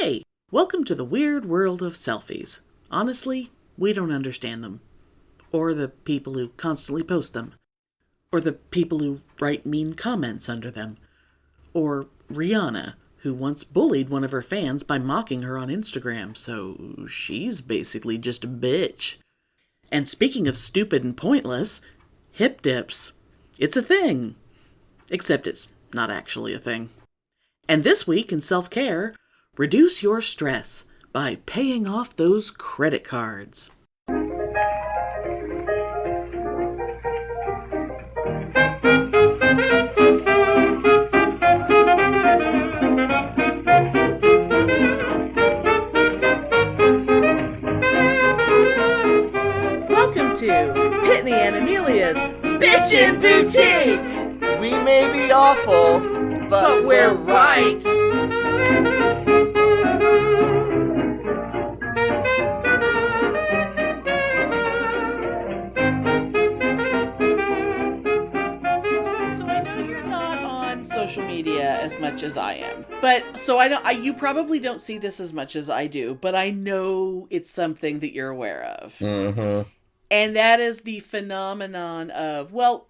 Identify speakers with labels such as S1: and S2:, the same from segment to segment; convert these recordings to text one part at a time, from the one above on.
S1: Hey, welcome to the weird world of selfies. Honestly, we don't understand them. Or the people who constantly post them. Or the people who write mean comments under them. Or Rihanna, who once bullied one of her fans by mocking her on Instagram, so she's basically just a bitch. And speaking of stupid and pointless, hip dips. It's a thing. Except it's not actually a thing. And this week in self-care, reduce your stress by paying off those credit cards. Welcome to Pitney and Amelia's Bitchin' Boutique!
S2: We may be awful, but
S1: we're right! So I know you're not on social media as much as I am, but so you probably don't see this as much as I do, but I know it's something that you're aware of.
S2: Mm-hmm.
S1: And that is the phenomenon of, well,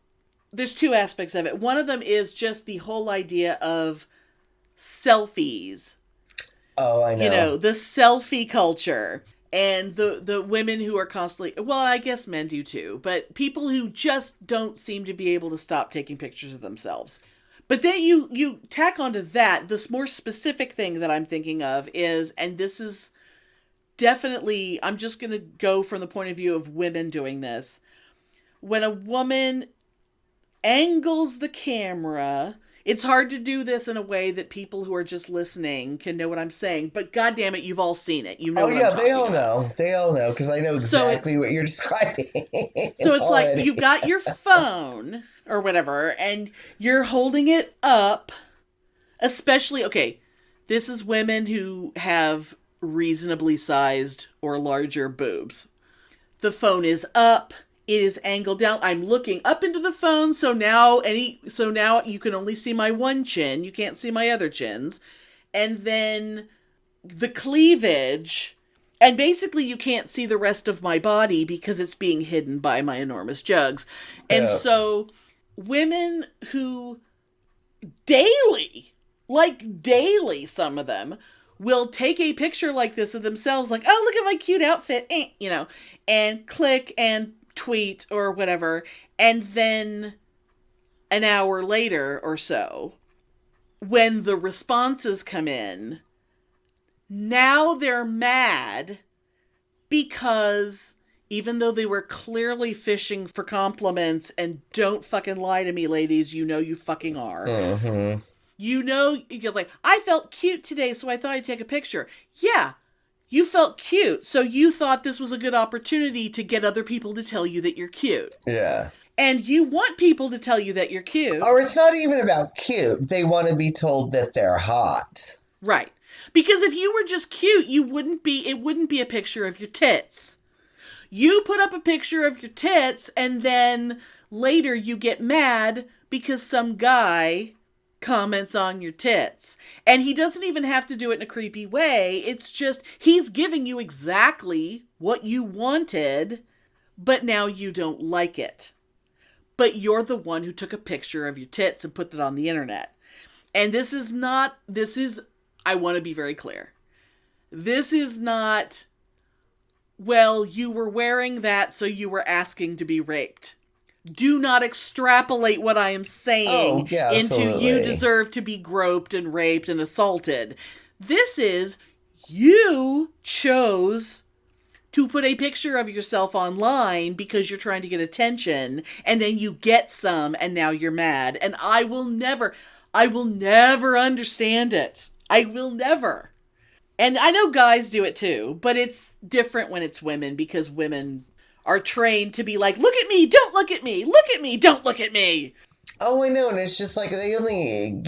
S1: there's two aspects of it. One of them is just the whole idea of selfies.
S2: Oh, I know.
S1: You know, the selfie culture. And the women who are constantly, well, I guess men do too, but people who just don't seem to be able to stop taking pictures of themselves. But then you tack onto that, this more specific thing that I'm thinking of is, and this is definitely, I'm just going to go from the point of view of women doing this. When a woman angles the camera, it's hard to do this in a way that people who are just listening can know what I'm saying, but goddamn it, you've all seen it. You know what I'm talking
S2: they all
S1: about.
S2: know. They all know, because I know exactly what you're describing.
S1: So it's like, you've got your phone, or whatever, and you're holding it up, especially, okay, this is women who have reasonably sized or larger boobs. The phone is up. It is angled down. I'm looking up into the phone, so now you can only see my one chin. You can't see my other chins. And then the cleavage, and basically you can't see the rest of my body because it's being hidden by my enormous jugs. And so women who daily, some of them, will take a picture like this of themselves, like, oh, look at my cute outfit, and click and tweet or whatever, and then an hour later or so, when the responses come in, now they're mad because even though they were clearly fishing for compliments, and don't fucking lie to me, ladies, you know you fucking are.
S2: Mm-hmm.
S1: You know, you're like, I felt cute today, so I thought I'd take a picture. Yeah. You felt cute, so you thought this was a good opportunity to get other people to tell you that you're cute.
S2: Yeah.
S1: And you want people to tell you that you're cute.
S2: Or it's not even about cute. They want to be told that they're hot.
S1: Right. Because if you were just cute, it wouldn't be a picture of your tits. You put up a picture of your tits, and then later you get mad because some guy comments on your tits. And he doesn't even have to do it in a creepy way. It's just, he's giving you exactly what you wanted, but now you don't like it. But you're the one who took a picture of your tits and put it on the internet. And I want to be very clear. This is not, well, you were wearing that, so you were asking to be raped. Do not extrapolate what I am saying into you deserve to be groped and raped and assaulted. This is, you chose to put a picture of yourself online because you're trying to get attention, and then you get some, and now you're mad. And I will never understand it. I will never. And I know guys do it too, but it's different when it's women, because women are trained to be like, look at me, don't look at me, look at me, don't look at me.
S2: Oh, I know, and it's just like they only,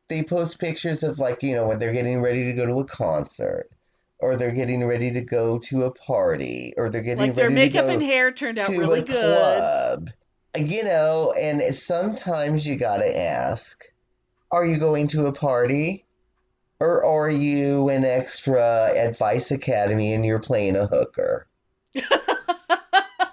S2: they post pictures of when they're getting ready to go to a concert, or they're getting ready to go to a party, or they're getting ready to go
S1: their makeup and hair turned out really good.
S2: Club. And sometimes you gotta ask, are you going to a party? Or are you an extra at Vice Academy and you're playing a hooker?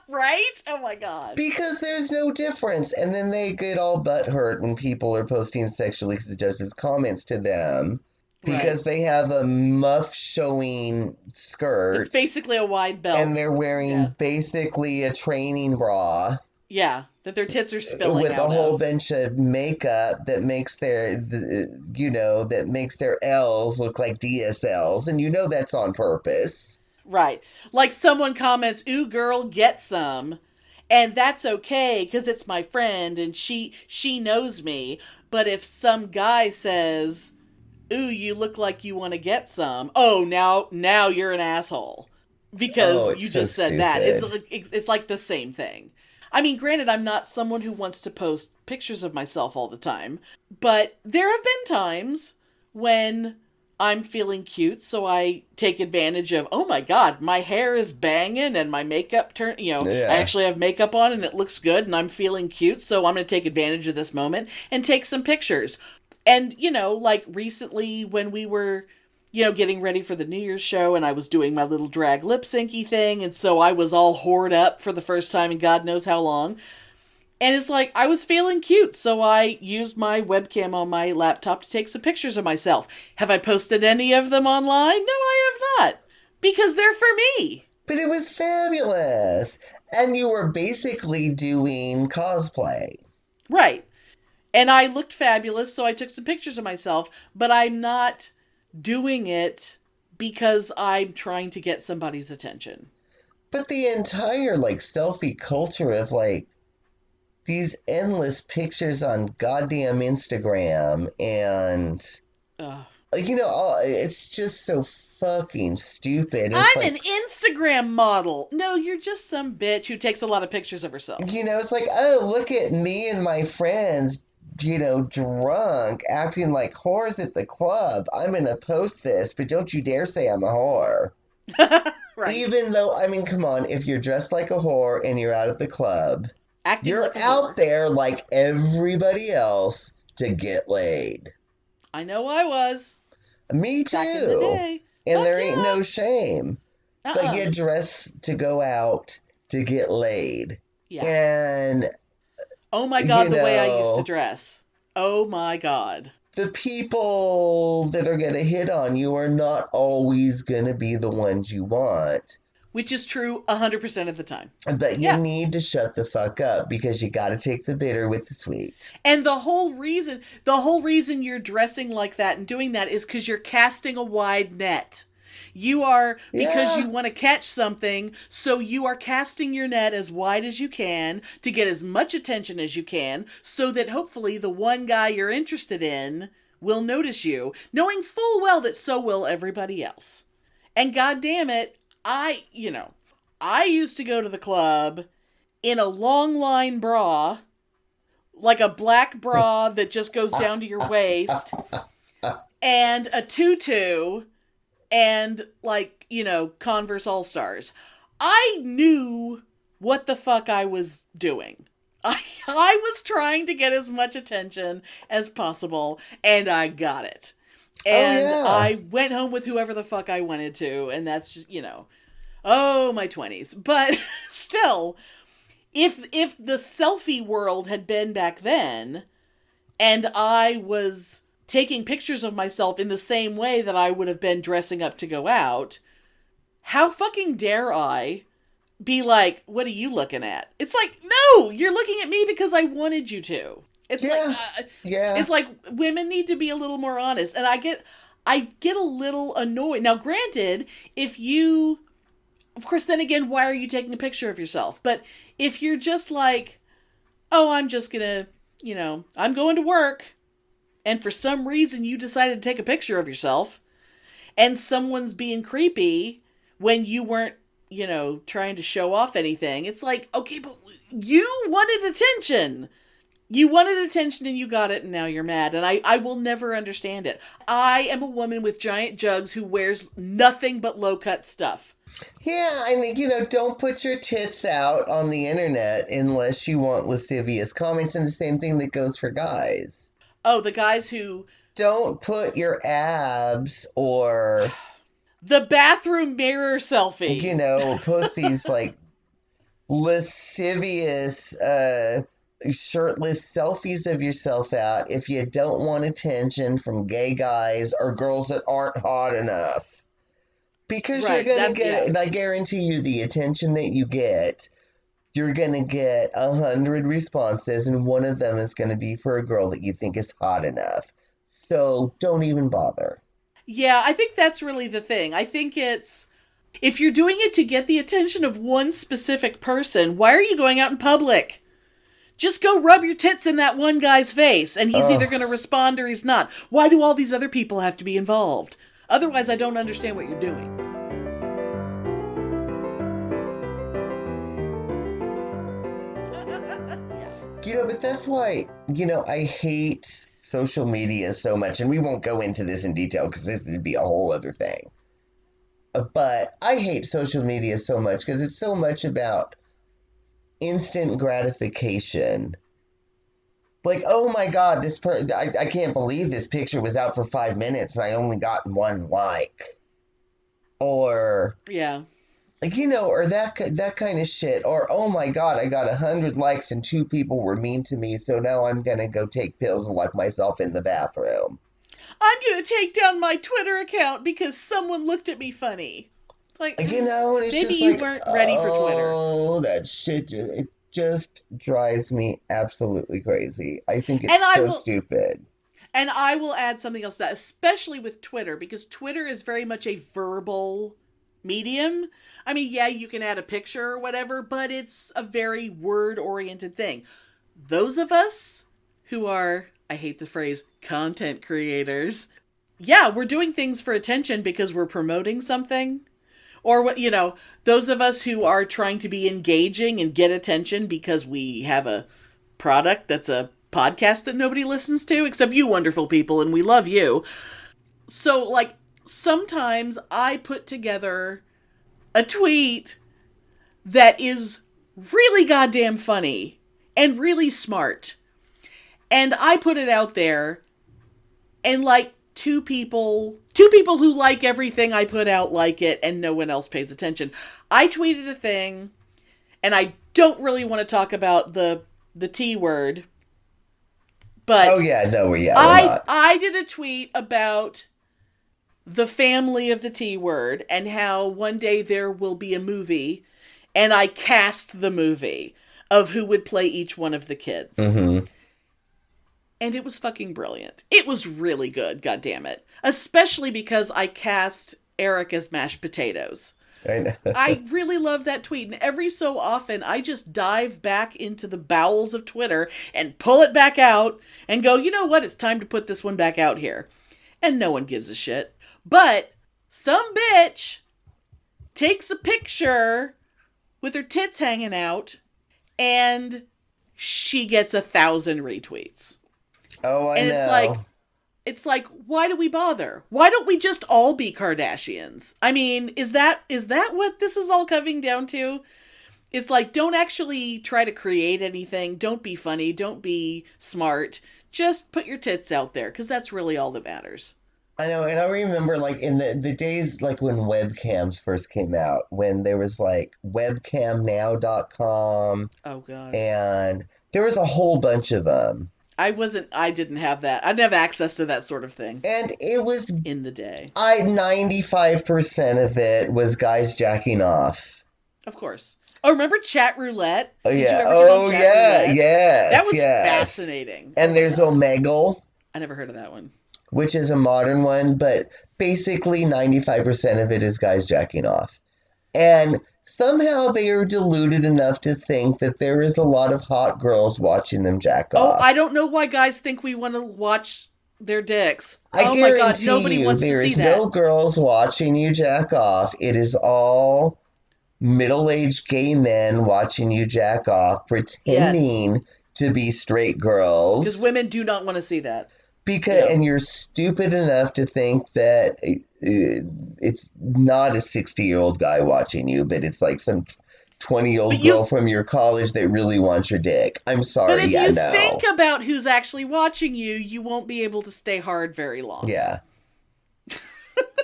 S1: Right? Oh my God.
S2: Because there's no difference. And then they get all butthurt when people are posting sexually suggestive comments to them because
S1: Right.
S2: they have a muff showing
S1: It's
S2: skirt
S1: basically a wide
S2: and
S1: belt.
S2: they're wearing
S1: Yeah.
S2: basically a training bra
S1: Yeah. That their tits are spilling
S2: with a
S1: out
S2: whole
S1: of.
S2: bunch of makeup that makes that makes their L's look like DSLs. And that's on purpose.
S1: Right. Like someone comments, "Ooh, girl, get some." And that's okay because it's my friend and she knows me. But if some guy says, "Ooh, you look like you want to get some," oh, now you're an asshole
S2: Oh,
S1: because
S2: it's
S1: you
S2: so
S1: just said that. It's
S2: stupid.
S1: like it's like the same thing. I mean, granted, I'm not someone who wants to post pictures of myself all the time, but there have been times when I'm feeling cute, so I take advantage of, oh my God, my hair is banging and my makeup I
S2: Yeah.
S1: actually have makeup on and it looks good and I'm feeling cute, so I'm going to take advantage of this moment and take some pictures. And, like recently when we were, getting ready for the New Year's show and I was doing my little drag lip syncy thing, and so I was all whored up for the first time in God knows how long. And it's like, I was feeling cute, so I used my webcam on my laptop to take some pictures of myself. Have I posted any of them online? No, I have not. Because they're for me.
S2: But it was fabulous. And you were basically doing cosplay.
S1: Right. And I looked fabulous, so I took some pictures of myself, but I'm not doing it because I'm trying to get somebody's attention.
S2: But the entire selfie culture of these endless pictures on goddamn Instagram and
S1: Ugh.
S2: it's just so fucking stupid. It's
S1: I'm
S2: like
S1: an Instagram model. No, you're just some bitch who takes a lot of pictures of herself.
S2: it's like, oh, look at me and my friends, drunk, acting like whores at the club. I'm gonna post this, but don't you dare say I'm a whore.
S1: Right.
S2: Even though, I mean, come on, if you're dressed like a whore and you're out at the club,
S1: Acting
S2: you're
S1: like a
S2: out
S1: whore.
S2: there like everybody else to get laid.
S1: I know I was.
S2: Me
S1: Back in the
S2: too.
S1: day.
S2: And
S1: Fuck
S2: there ain't
S1: yeah.
S2: no shame. But
S1: Uh-uh.
S2: you dress to go out to get laid.
S1: Yeah.
S2: And,
S1: Oh my
S2: you
S1: God, the way I used to
S2: know,
S1: dress. Oh my God.
S2: the people that are going to hit on you are not always going to be the ones you want.
S1: Which is true 100% of the time.
S2: But you
S1: Yeah.
S2: need to shut the fuck up because you got to take the bitter with the sweet.
S1: And the whole reason you're dressing like that and doing that is because you're casting a wide net. You are, because
S2: Yeah.
S1: you want to catch something, so you are casting your net as wide as you can to get as much attention as you can, so that hopefully the one guy you're interested in will notice you, knowing full well that so will everybody else. And god damn it, I used to go to the club in a long line bra, like a black bra that just goes down to your waist, and a tutu, and Converse All Stars. I knew what the fuck I was doing. I was trying to get as much attention as possible, and I got it.
S2: Oh,
S1: And
S2: yeah.
S1: I went home with whoever the fuck I wanted to, and that's just, oh, my 20s. But still, if the selfie world had been back then, and I was taking pictures of myself in the same way that I would have been dressing up to go out, how fucking dare I be like, what are you looking at? It's like, no, you're looking at me because I wanted you to. It's like,
S2: Yeah. Yeah.
S1: it's like women need to be a little more honest. And I get a little annoyed. Now, granted, if you, of course, then again, why are you taking a picture of yourself? But if you're just like, oh, I'm just gonna, I'm going to work, and for some reason you decided to take a picture of yourself, and someone's being creepy when you weren't, trying to show off anything, it's like, okay, but you wanted attention. You wanted attention and you got it, and now you're mad. And I will never understand it. I am a woman with giant jugs who wears nothing but low cut stuff.
S2: Yeah, I mean, don't put your tits out on the internet unless you want lascivious comments, and the same thing that goes for guys.
S1: Oh, the guys who
S2: don't put your abs or
S1: the bathroom mirror selfie.
S2: You know, post these like lascivious shirtless selfies of yourself out if you don't want attention from gay guys or girls that aren't hot enough. Because you're going to get, and I guarantee you the attention that you get, you're going to get 100 responses, and one of them is going to be for a girl that you think is hot enough. So don't even bother.
S1: Yeah, I think that's really the thing. I think it's, if you're doing it to get the attention of one specific person, why are you going out in public? Just go rub your tits in that one guy's face, and he's either going to respond or he's not. Why do all these other people have to be involved? Otherwise, I don't understand what you're doing.
S2: You know, but that's why, you know, I hate social media so much, and we won't go into this in detail because this would be a whole other thing. But I hate social media so much because it's so much about instant gratification. Like, oh my God, I can't believe this picture was out for 5 minutes and I only got one like. Or,
S1: yeah,
S2: like, you know, or that kind of shit. Or, oh my God, I got 100 likes and 2 people were mean to me, so now I'm gonna go take pills and lock myself in the bathroom.
S1: I'm gonna take down my Twitter account because someone looked at me funny. Like,
S2: you know, and it's
S1: maybe
S2: just
S1: you
S2: like,
S1: weren't ready for Twitter.
S2: Oh, that shit, it just drives me absolutely crazy. I think it's stupid.
S1: And I will add something else to that, especially with Twitter, because Twitter is very much a verbal medium. I mean, yeah, you can add a picture or whatever, but it's a very word-oriented thing. Those of us who are, I hate the phrase, content creators, yeah, we're doing things for attention because we're promoting something. Or, what, you know, those of us who are trying to be engaging and get attention because we have a product that's a podcast that nobody listens to, except you wonderful people, and we love you. So, like, sometimes I put together a tweet that is really goddamn funny and really smart. And I put it out there, and like two people who like everything I put out like it, and no one else pays attention. I tweeted a thing, and I don't really want to talk about the T word, but I did a tweet about the family of the T word and how one day there will be a movie, and I cast the movie of who would play each one of the kids.
S2: Mm-hmm.
S1: And it was fucking brilliant. It was really good, goddammit. Especially because I cast Eric as mashed potatoes.
S2: I know.
S1: I really love that tweet. And every so often, I just dive back into the bowels of Twitter and pull it back out and go, you know what? It's time to put this one back out here. And no one gives a shit. But some bitch takes a picture with her tits hanging out and she gets 1,000 retweets.
S2: Oh, I know.
S1: And it's like, why do we bother? Why don't we just all be Kardashians? I mean, is that what this is all coming down to? It's like, don't actually try to create anything. Don't be funny. Don't be smart. Just put your tits out there, because that's really all that matters.
S2: I know, and I remember, like, in the days, like, when webcams first came out, when there was, like, webcamnow.com.
S1: Oh, God.
S2: And there was a whole bunch of them.
S1: I didn't have that. I didn't have access to that sort of thing.
S2: And it was...
S1: in the day.
S2: 95% of it was guys jacking off.
S1: Of course. Oh, remember Chat Roulette?
S2: Oh,
S1: Did
S2: yeah.
S1: you ever get on Chat Roulette?
S2: Yes.
S1: That was fascinating.
S2: And there's Omegle.
S1: I never heard of that one.
S2: Which is a modern one, but basically 95% of it is guys jacking off. And somehow they are deluded enough to think that there is a lot of hot girls watching them jack off.
S1: Oh, I don't know why guys think we want to watch their dicks.
S2: Oh my God, nobody wants to see that. There is no girls watching you jack off. It is all middle-aged gay men watching you jack off, pretending to be straight girls.
S1: Because women do not want to see that.
S2: And you're stupid enough to think that it's not a 60-year-old guy watching you, but it's like some 20-year-old girl from your college that really wants your dick. I'm sorry,
S1: but if you think about who's actually watching you, you won't be able to stay hard very long.
S2: Yeah.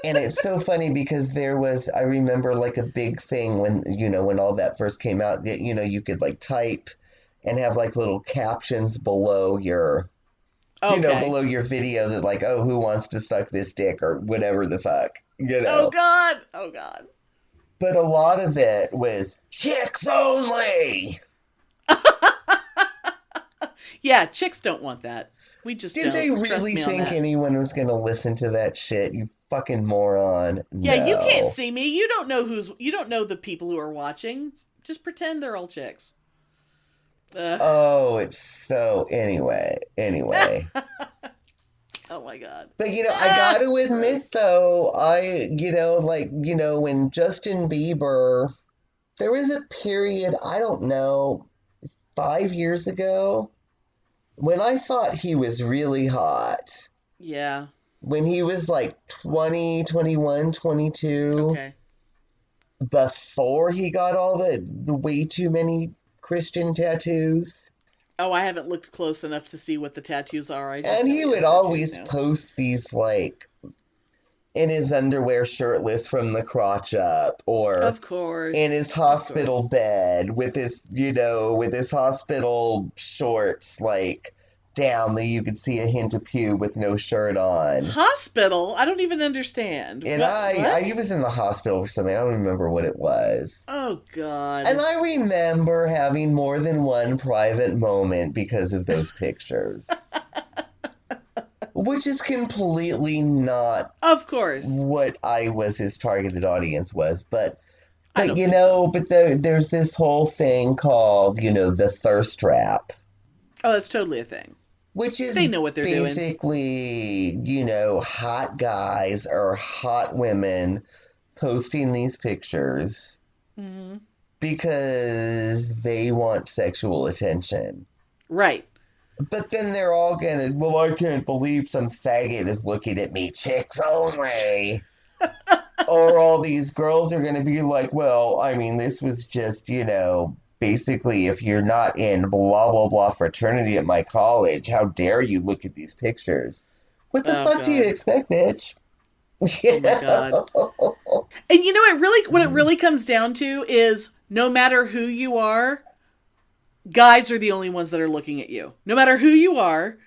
S2: And it's so funny because I remember like a big thing when, when all that first came out, that, you could like type and have like little captions below your, below your video that like, oh, who wants to suck this dick or whatever the fuck,
S1: Oh, God. Oh, God.
S2: But a lot of it was chicks only.
S1: Yeah, chicks don't want that. We just
S2: Did they really think anyone was going to listen to that shit? You fucking moron.
S1: Yeah,
S2: no.
S1: You can't see me. You don't know the people who are watching. Just pretend they're all chicks.
S2: Oh, it's so anyway.
S1: Oh my God.
S2: But I got to admit though, when Justin Bieber, there was a period, I don't know, 5 years ago, when I thought he was really hot.
S1: Yeah.
S2: When he was like 20, 21, 22.
S1: Okay.
S2: Before he got all the way too many Christian tattoos.
S1: Oh, I haven't looked close enough to see what the tattoos are.
S2: And he would always post these, like, in his underwear shirtless from the crotch up, or
S1: of course,
S2: in his hospital bed with his, with his hospital shorts, like, down that you could see a hint of pube with no shirt on.
S1: Hospital? I don't even understand.
S2: And I was in the hospital for something. I don't remember what it was.
S1: Oh, God.
S2: And I remember having more than one private moment because of those pictures. Which is completely not...
S1: Of course.
S2: ...what his targeted audience was. But there's this whole thing called, the thirst trap.
S1: Oh, that's totally a thing.
S2: Which is
S1: they know what they're
S2: basically, hot guys or hot women posting these pictures because they want sexual attention.
S1: Right.
S2: But then they're all gonna, well, I can't believe some faggot is looking at me, chicks only. Or all these girls are gonna be like, well, I mean, this was just, basically, if you're not in blah, blah, blah fraternity at my college, how dare you look at these pictures? What the fuck do you expect, bitch?
S1: Oh, my God. And what it really comes down to is no matter who you are, guys are the only ones that are looking at you. No matter who you are,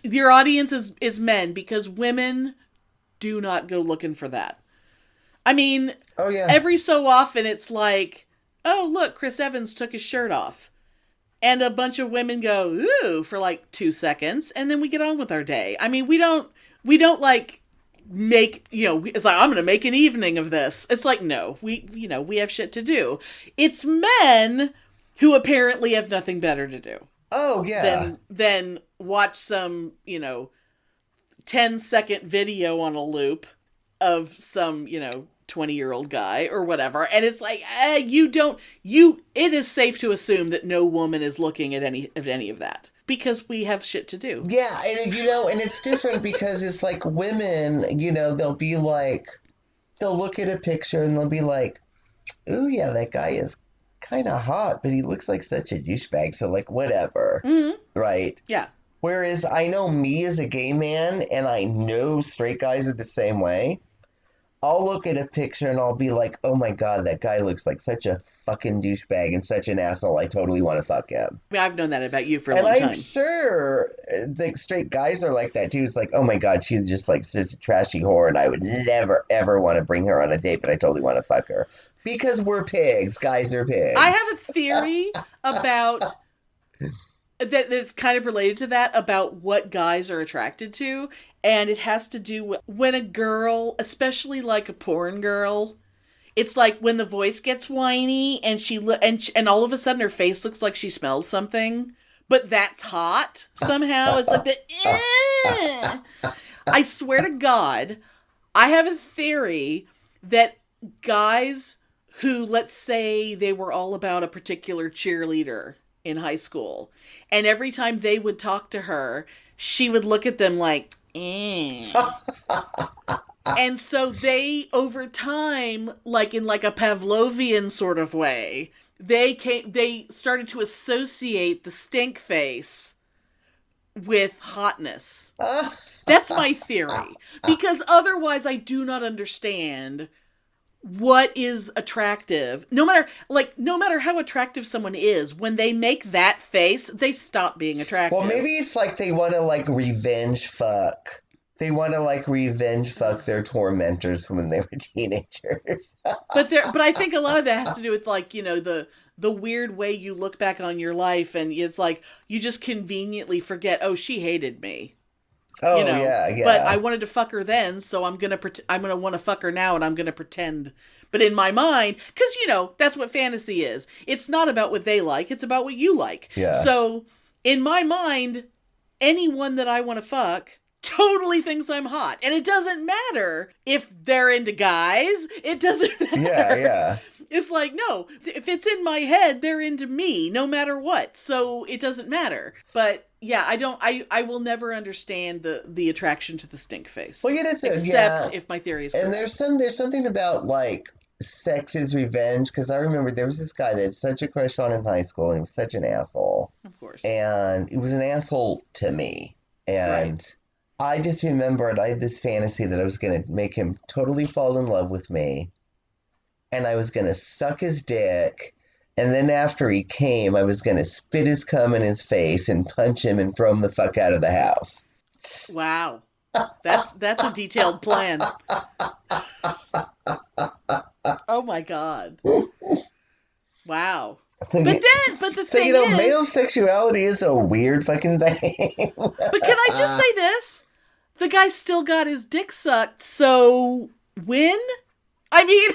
S1: your audience is men, because women do not go looking for that. I mean, every so often it's like, oh, look, Chris Evans took his shirt off. And a bunch of women go, ooh, for like 2 seconds. And then we get on with our day. I mean, we don't like make, it's like, I'm going to make an evening of this. It's like, no, we have shit to do. It's men who apparently have nothing better to do.
S2: Oh, yeah.
S1: Than watch some, 10-second video on a loop of some, 20-year-old guy or whatever. And it's like, it is safe to assume that no woman is looking at any of that, because we have shit to do.
S2: Yeah. And, and it's different because it's like women, they'll be like, they'll look at a picture and they'll be like, ooh, yeah, that guy is kind of hot, but he looks like such a douchebag. So like, whatever. Mm-hmm. Right.
S1: Yeah.
S2: Whereas I know me as a gay man, and I know straight guys are the same way. I'll look at a picture and I'll be like, oh my God, that guy looks like such a fucking douchebag and such an asshole. I totally want to fuck him.
S1: I mean, I've known that about you for a long time.
S2: And I'm sure the straight guys are like that too. It's like, oh my God, she's just like such a trashy whore and I would never, ever want to bring her on a date, but I totally want to fuck her. Because we're pigs. Guys are pigs.
S1: I have a theory about... that's kind of related to that, about what guys are attracted to. And it has to do with when a girl, especially like a porn girl, it's like when the voice gets whiny and and all of a sudden her face looks like she smells something, but that's hot somehow. It's like I swear to God, I have a theory that guys who, let's say they were all about a particular cheerleader in high school, and every time they would talk to her, she would look at them like, And so they, over time, like in like a Pavlovian sort of way, they started to associate the stink face with hotness. That's my theory. Because otherwise I do not understand what is attractive. No matter how attractive someone is, when they make that face, they stop being attractive.
S2: Well, maybe it's like they want to like revenge fuck. They want to like revenge fuck their tormentors from when they were teenagers.
S1: But I think a lot of that has to do with like, you know, the weird way you look back on your life, and it's like you just conveniently forget, oh, she hated me.
S2: Oh,
S1: you know?
S2: yeah.
S1: But I wanted to fuck her then, so I'm gonna want to fuck her now, and I'm gonna pretend. But in my mind, because you know that's what fantasy is. It's not about what they like; it's about what you like.
S2: Yeah.
S1: So in my mind, anyone that I want to fuck totally thinks I'm hot, and it doesn't matter if they're into guys. It doesn't matter.
S2: Yeah.
S1: It's like, no, if it's in my head, they're into me, no matter what. So it doesn't matter. But yeah, I will never understand the attraction to the stink face.
S2: Well, yeah,
S1: except if my theory is correct.
S2: And there's something about like sex is revenge, because I remember there was this guy that had such a crush on in high school, and he was such an asshole.
S1: Of course.
S2: And he was an asshole to me. And I just remembered I had this fantasy that I was going to make him totally fall in love with me. And I was going to suck his dick. And then after he came, I was going to spit his cum in his face and punch him and throw him the fuck out of the house.
S1: Wow. That's a detailed plan. Oh my God. Wow.
S2: So
S1: but the thing is,
S2: male sexuality is a weird fucking thing.
S1: But can I just say this? The guy still got his dick sucked, so win? I mean,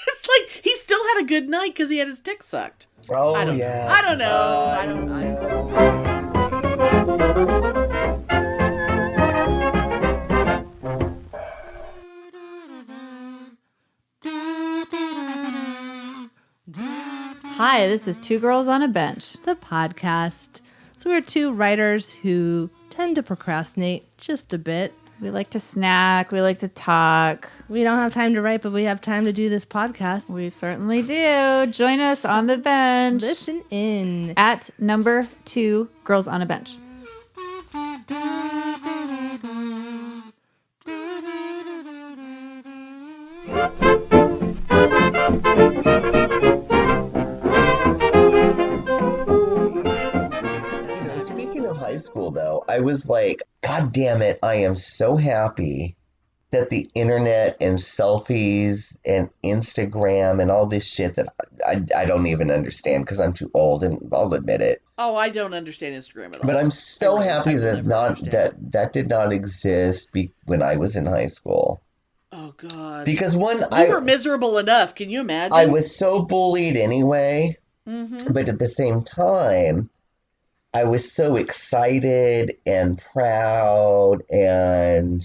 S1: it's like he still had a good night because he had his dick sucked.
S2: Oh,
S1: I don't
S2: yeah.
S1: know. I don't know. I don't know.
S3: Hi, this is Two Girls on a Bench.
S4: The podcast. So we're two writers who tend to procrastinate just a bit.
S3: We like to snack. We like to talk.
S4: We don't have time to write, but we have time to do this podcast.
S3: We certainly do. Join us on the bench.
S4: Listen in.
S3: At number 2 Girls on a Bench.
S2: High school though, I was like, God damn it, I am so happy that the internet and selfies and Instagram and all this shit that I don't even understand because I'm too old, and I'll admit it.
S1: Oh, I don't understand Instagram at all.
S2: But I'm so happy that did not exist when I was in high school.
S1: Oh God!
S2: Because
S1: you were miserable enough. Can you imagine?
S2: I was so bullied anyway, but at the same time, I was so excited and proud and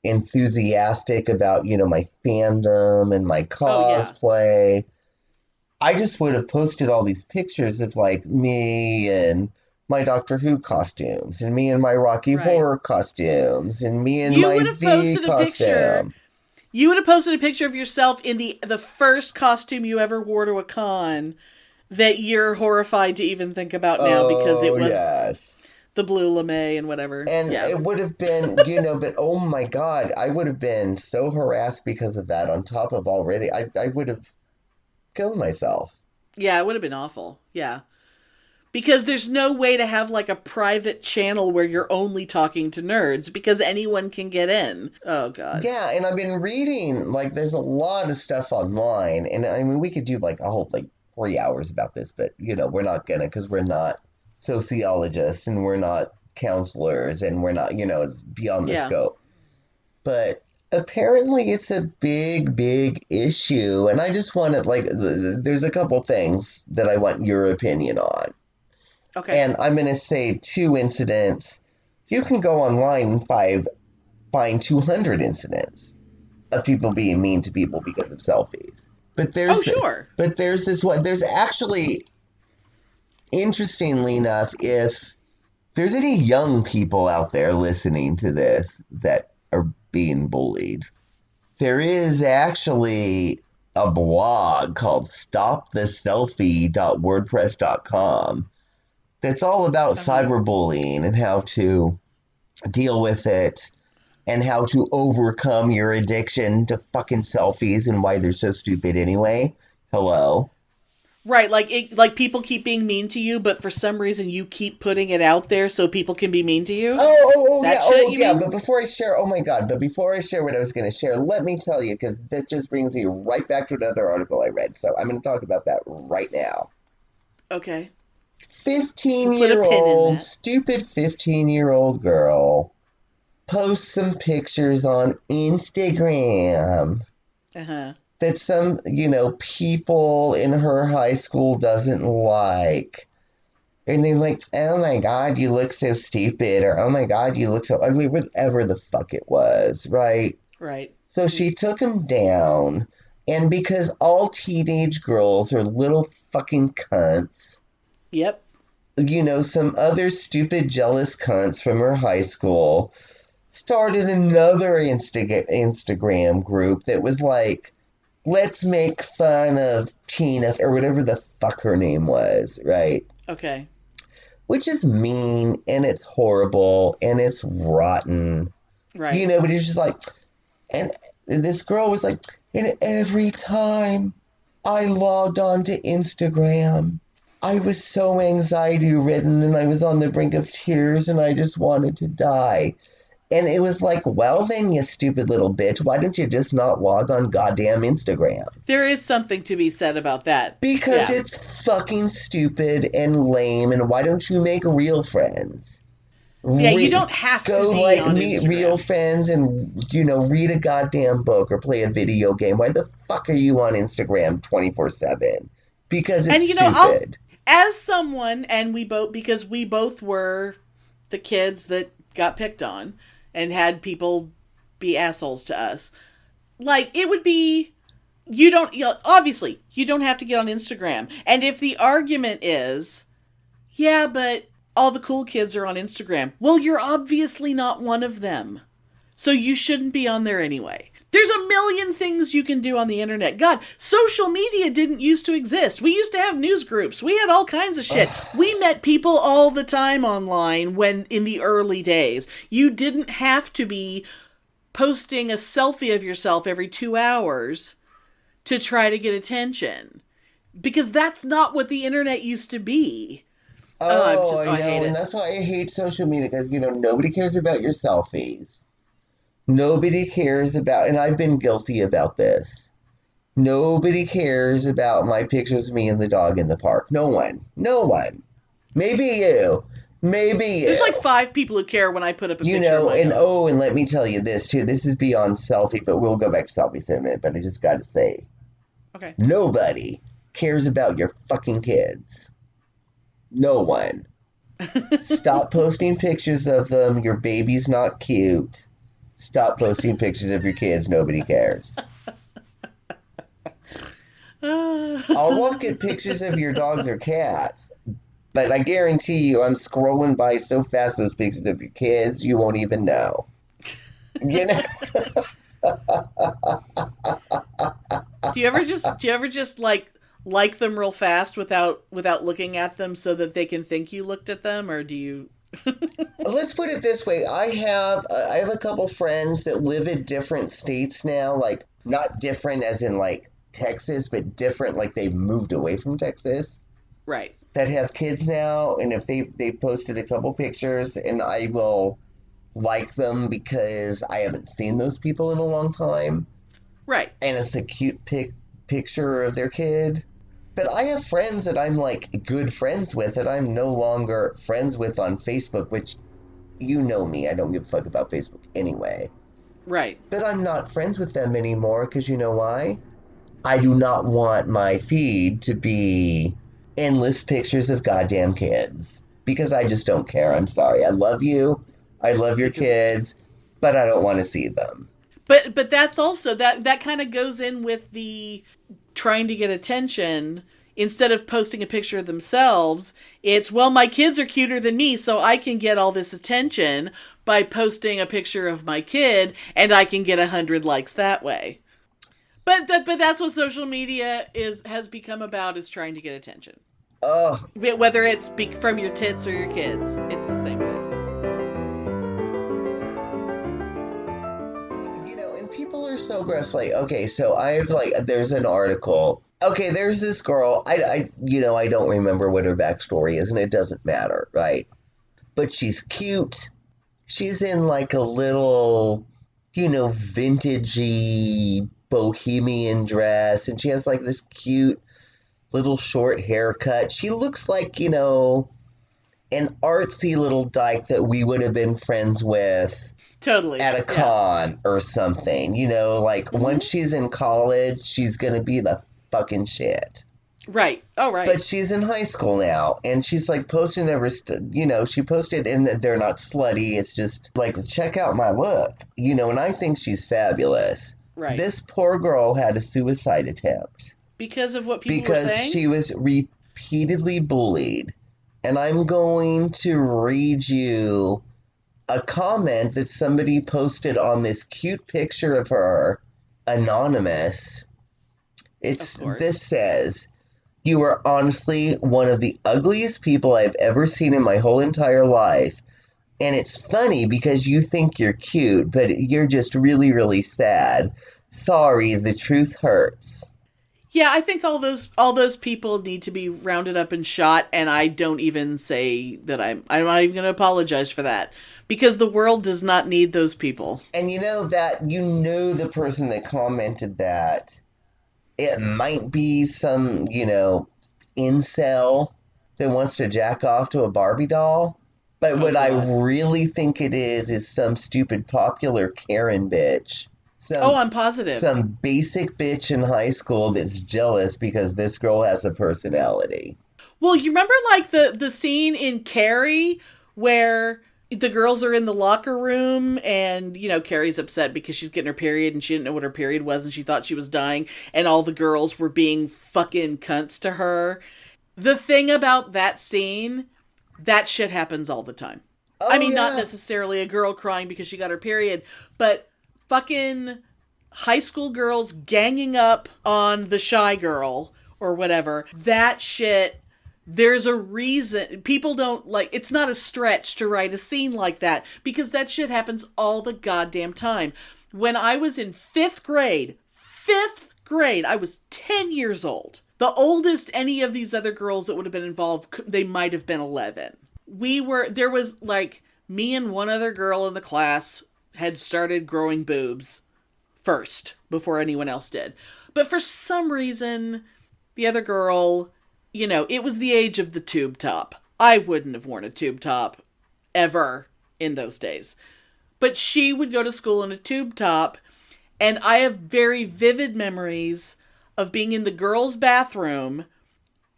S2: enthusiastic about, you know, my fandom and my cosplay. Oh, yeah. I just would have posted all these pictures of like me and my Doctor Who costumes and me and my Rocky Horror costumes and me and my V costume.
S1: You would have posted a picture of yourself in the first costume you ever wore to a con that you're horrified to even think about now because it was the blue lame and whatever.
S2: And it would have been, you know, but oh my God, I would have been so harassed because of that on top of already. I would have killed myself.
S1: Yeah, it would have been awful. Yeah. Because there's no way to have like a private channel where you're only talking to nerds because anyone can get in. Oh God.
S2: Yeah, and I've been reading, like there's a lot of stuff online, and I mean we could do like a whole 3 hours about this, but you know, we're not gonna, because we're not sociologists and we're not counselors and we're not, you know, it's beyond the scope. But apparently it's a big issue, and I just want to there's a couple things that I want your opinion on.
S1: Okay.
S2: And I'm going to say 2 incidents. You can go online and find 200 incidents of people being mean to people because of selfies. But there's But there's this one. There's actually, interestingly enough, if there's any young people out there listening to this that are being bullied, There is actually a blog called stoptheselfie.wordpress.com that's all about cyberbullying and how to deal with it and how to overcome your addiction to fucking selfies and why they're so stupid anyway. Hello.
S1: Right, like people keep being mean to you, but for some reason you keep putting it out there so people can be mean to you.
S2: But before I share, oh my God, but before I share what I was going to share, let me tell you, because that just brings me right back to another article I read. So I'm going to talk about that right now.
S1: Okay.
S2: 15-year-old, stupid 15-year-old girl posts some pictures on Instagram.
S1: Uh-huh.
S2: That some, people in her high school doesn't like. And they're like, oh my God, you look so stupid. Or, oh my God, you look so ugly. Whatever the fuck it was, right?
S1: Right.
S2: So she took him down. And because all teenage girls are little fucking cunts.
S1: Yep.
S2: Some other stupid, jealous cunts from her high school started another Instagram group that was like, let's make fun of Tina, or whatever the fuck her name was, right?
S1: Okay.
S2: Which is mean, and it's horrible, and it's rotten.
S1: Right.
S2: But it's just like, and this girl was like, and every time I logged on to Instagram, I was so anxiety-ridden, and I was on the brink of tears, and I just wanted to die. And it was like, well then, you stupid little bitch, why didn't you just not log on goddamn Instagram?
S1: There is something to be said about that.
S2: Because it's fucking stupid and lame, and why don't you make real friends?
S1: Yeah, you don't have to be on
S2: meet
S1: Instagram.
S2: Real friends and, read a goddamn book or play a video game. Why the fuck are you on Instagram 24/7? Because it's stupid.
S1: As someone, and because we both were the kids that got picked on and had people be assholes to us. Like, it would be, obviously, you don't have to get on Instagram. And if the argument is, yeah, but all the cool kids are on Instagram. Well, you're obviously not one of them. So you shouldn't be on there anyway. There's a million things you can do on the internet. God, social media didn't used to exist. We used to have news groups. We had all kinds of shit. We met people all the time online in the early days. You didn't have to be posting a selfie of yourself every 2 hours to try to get attention. Because that's not what the internet used to be.
S2: I know, and that's why I hate social media, because, nobody cares about your selfies. Nobody cares about, and I've been guilty about this. Nobody cares about my pictures of me and the dog in the park. No one. Maybe you.
S1: There's like 5 people who care when I put up a picture of my dog.
S2: And let me tell you this too. This is beyond selfie, but we'll go back to selfies in a minute. But I just got to say,
S1: okay,
S2: nobody cares about your fucking kids. No one. Stop posting pictures of them. Your baby's not cute. Stop posting pictures of your kids. Nobody cares. I'll look at pictures of your dogs or cats, but I guarantee you I'm scrolling by so fast those pictures of your kids, you won't even know. Do
S1: you ever just like them real fast without looking at them so that they can think you looked at them, or do you?
S2: Let's put it this way. I have a couple friends that live in different states now, like not different as in like Texas, but different like they've moved away from Texas.
S1: Right.
S2: That have kids now, and if they posted a couple pictures, and I will like them because I haven't seen those people in a long time.
S1: Right.
S2: And it's a cute picture of their kid. But I have friends that I'm, like, good friends with that I'm no longer friends with on Facebook, which, you know me, I don't give a fuck about Facebook anyway.
S1: Right.
S2: But I'm not friends with them anymore, because you know why? I do not want my feed to be endless pictures of goddamn kids. Because I just don't care. I'm sorry. I love you. I love your kids. But I don't want to see them.
S1: But that's also, that kind of goes in with the trying to get attention. Instead of posting a picture of themselves, it's, well, my kids are cuter than me, so I can get all this attention. by posting a picture of my kid, and I can get 100 likes that way. But that's what social media has become about, is trying to get attention.
S2: Oh.
S1: Whether it's from your tits or your kids, it's the same thing.
S2: And people are so gross. Like, okay, so there's an article. Okay, there's this girl. I don't remember what her backstory is, and it doesn't matter, right? But she's cute. She's in like a little, vintagey bohemian dress, and she has like this cute little short haircut. She looks like, an artsy little dyke that we would have been friends with.
S1: Totally.
S2: At a con or something. Once she's in college, she's going to be the fucking shit.
S1: Right. Oh, right.
S2: But she's in high school now, and she's like posting she posted, and they're not slutty. It's just like, check out my look, and I think she's fabulous.
S1: Right.
S2: This poor girl had a suicide attempt.
S1: Because of what people were saying?
S2: Because she was repeatedly bullied. And I'm going to read you a comment that somebody posted on this cute picture of her, anonymous. This says, "You are honestly one of the ugliest people I've ever seen in my whole entire life. And it's funny because you think you're cute, but you're just really, really sad. Sorry, the truth hurts."
S1: Yeah, I think all those people need to be rounded up and shot, and I don't even say that I'm not even going to apologize for that, because the world does not need those people.
S2: And the person that commented that, it might be some, incel that wants to jack off to a Barbie doll. But what I really think it is some stupid popular Karen bitch.
S1: I'm positive.
S2: Some basic bitch in high school that's jealous because this girl has a personality.
S1: Well, you remember the scene in Carrie where the girls are in the locker room and, Carrie's upset because she's getting her period and she didn't know what her period was and she thought she was dying and all the girls were being fucking cunts to her. The thing about that scene, that shit happens all the time. Not necessarily a girl crying because she got her period, but fucking high school girls ganging up on the shy girl or whatever. That shit, there's a reason. People don't it's not a stretch to write a scene like that because that shit happens all the goddamn time. When I was in fifth grade, I was 10 years old. The oldest any of these other girls that would have been involved, they might have been 11. There was me and one other girl in the class had started growing boobs first before anyone else did. But for some reason, the other girl, it was the age of the tube top. I wouldn't have worn a tube top ever in those days. But she would go to school in a tube top, and I have very vivid memories of being in the girls' bathroom,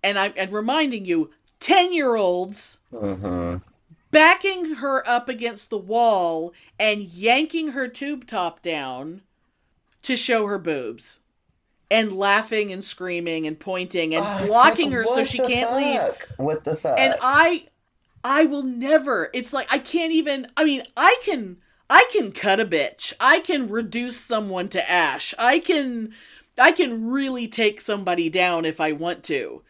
S1: and reminding you, 10-year-olds, backing her up against the wall and yanking her tube top down to show her boobs. And laughing and screaming and pointing and blocking her so she can't leave.
S2: What the fuck?
S1: And I will never, it's like, I can't even, I can cut a bitch. I can reduce someone to ash. I can really take somebody down if I want to.